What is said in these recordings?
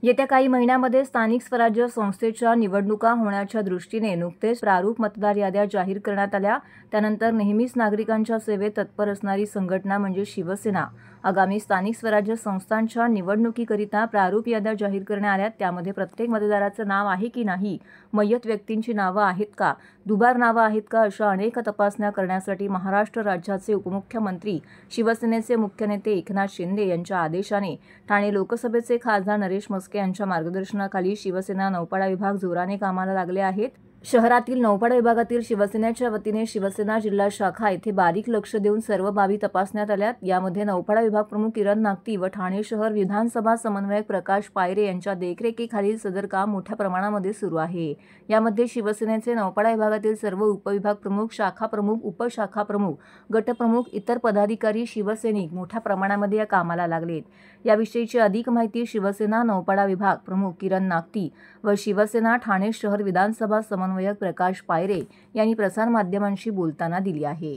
येत्या काही महिन्यांमध्ये स्थानिक स्वराज्य संस्थेच्या निवडणुका होण्याच्या दृष्टीने नुकतेच प्रारूप मतदार याद्या जाहीर करण्यात आल्या। त्यानंतर नेहमीच नागरिकांच्या सेवेत तत्पर असणारी संघटना म्हणजे शिवसेना आगामी स्थानिक स्वराज्य संस्थांच्या निवडणुकीकरिता प्रारूप याद्या जाहीर करण्यात आल्या। त्यामध्ये प्रत्येक मतदाराचं नाव आहे की नाही, मयत व्यक्तींची नावं आहेत का, दुबार नावं आहेत का, अशा अनेक तपासण्या करण्यासाठी महाराष्ट्र राज्याचे उपमुख्यमंत्री शिवसेनेचे मुख्य नेते एकनाथ शिंदे यांच्या आदेशाने ठाणे लोकसभेचे खासदार नरेश मस्के यांच्या मार्गदर्शनाखाली शिवसेना नौपाडा विभाग जोराने कामाला लागले आहेत। शहरातील नौपाडा विभागातील शिवसेनेच्या वतीने शिवसेना जिल्हा शाखा येथे बारीक लक्ष देऊन सर्व बाबी तपासण्यात आल्यात। यामध्ये नौपाडा विभाग प्रमुख किरण नागती व ठाणे शहर विधानसभा समन्वयक प्रकाश पायरे यांच्या देखरेखीखालील सदर काम मोठ्या प्रमाणामध्ये सुरू आहे। यामध्ये शिवसेनेचे नौपाडा विभागातील सर्व उपविभाग प्रमुख, शाखा प्रमुख, उपशाखा प्रमुख, गटप्रमुख, इतर पदाधिकारी, शिवसैनिक मोठ्या प्रमाणामध्ये या कामाला लागलेत। याविषयीची अधिक माहिती शिवसेना नौपाडा विभाग प्रमुख किरण नागती व शिवसेना ठाणे शहर विधानसभा समन्वयक प्रकाश पायरे यांनी प्रसारमाध्यमांशी बोलताना दिली आहे।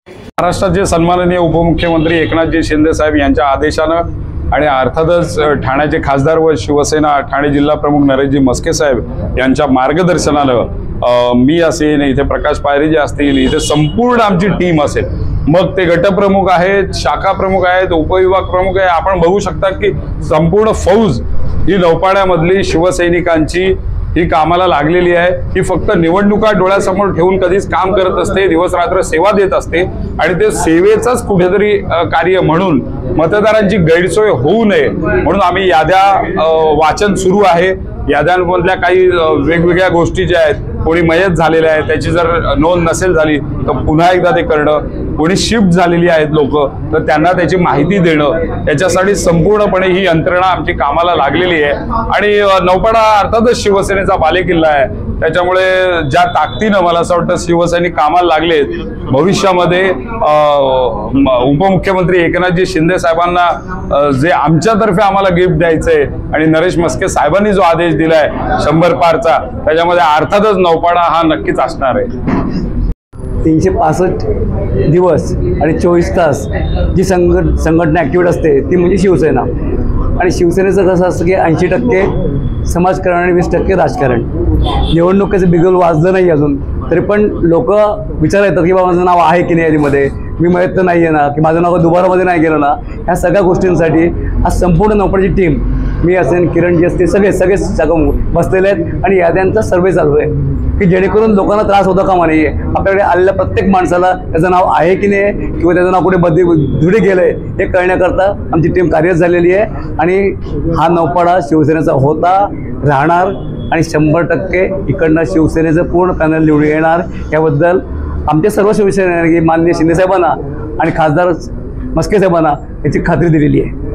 महाराष्ट्राचे सन्माननीय उपमुख्यमंत्री एकनाथजी शिंदे साहेब यांच्या आदेशानं आणि अर्थातच ठाण्याचे खासदार व शिवसेना ठाणे जिल्हा प्रमुख नरेशजी मस्के साहेब यांच्या मार्गदर्शनानं मी असेल, इथे प्रकाश पायरे जे असतील, इथे संपूर्ण आमची टीम असेल, मग ते गटप्रमुख आहेत, शाखा प्रमुख आहेत, उपविभाग प्रमुख आहे। आपण बघू शकता की संपूर्ण फौज ही नौपाड्यामधली शिवसैनिकांची ही कामाला लागलेली आहे। ही फक्त निवडणुका डोळ्यासमोर ठेवून कधीच काम करत असते, दिवस रात्र सेवा देत असते आणि ते सेवेचंच कुठेतरी कार्य म्हणून मतदारांची गैरसोय होऊ नये म्हणून आम्ही याद्या वाचन सुरू आहे। याद्यांमधल्या काही वेगवेगळ्या गोष्टी ज्या आहेत, कोणी मयत झालेल्या आहेत त्याची जर नोंद नसेल झाली तर पुन्हा एकदा ते करणं, कोणी शिफ्ट झालेली आहेत लोक तर त्यांना त्याची माहिती देणं, याच्यासाठी संपूर्णपणे ही यंत्रणा आमची कामाला लागलेली आहे। आणि नौपाडा अर्थातच शिवसेनेचा बालेकिल्ला आहे, त्याच्यामुळे ज्या ताकदीनं मला असं वाटतं शिवसैनिक कामाला लागलेत। भविष्यामध्ये उपमुख्यमंत्री एकनाथजी शिंदे साहेबांना जे आमच्यातर्फे आम्हाला गिफ्ट द्यायचंय आणि नरेश मस्के साहेबांनी जो आदेश दिलाय 100 पारचा, त्याच्यामध्ये अर्थातच नौपाडा हा नक्कीच असणार आहे। 365 दिवस आणि 24 तास जी संघटना ॲक्टिव्ह असते ती म्हणजे शिवसेना। आणि शिवसेनेचं कसं असतं की 80% समाजकारण आणि 20% राजकारण। निवडणुकीचं बिगुल वाजलं नाही अजून तरी पण लोक विचार येतात की बाबा माझं नाव आहे की नाही यादीमध्ये, मी माहीत तर नाही आहे ना, की माझं नाव दुबारामध्ये नाही गेलं ना। ह्या सगळ्या गोष्टींसाठी आज संपूर्ण नौपाड्याची टीम, मी असेल, किरणजी असते, सगळे सगळे बसलेले आहेत आणि याद्यांचा सर्वे चालू आहे की जेणेकरून लोकांना त्रास होता कामा नये। आपल्याकडे आलेल्या प्रत्येक माणसाला त्याचं नाव आहे की नाही किंवा त्याचं नाव कुठे धुडे गेलं आहे हे कळण्याकरता आमची टीम कार्यरत झालेली आहे। आणि हा नौपाडा शिवसेनेचा होता, राहणार आणि 100% इकडनं शिवसेनेचं पूर्ण पॅनल निवडून येणार याबद्दल आमच्या सर्व शिवसेनेने माननीय शिंदे साहेबांना आणि खासदार मस्के साहेबांना याची खात्री दिलेली आहे।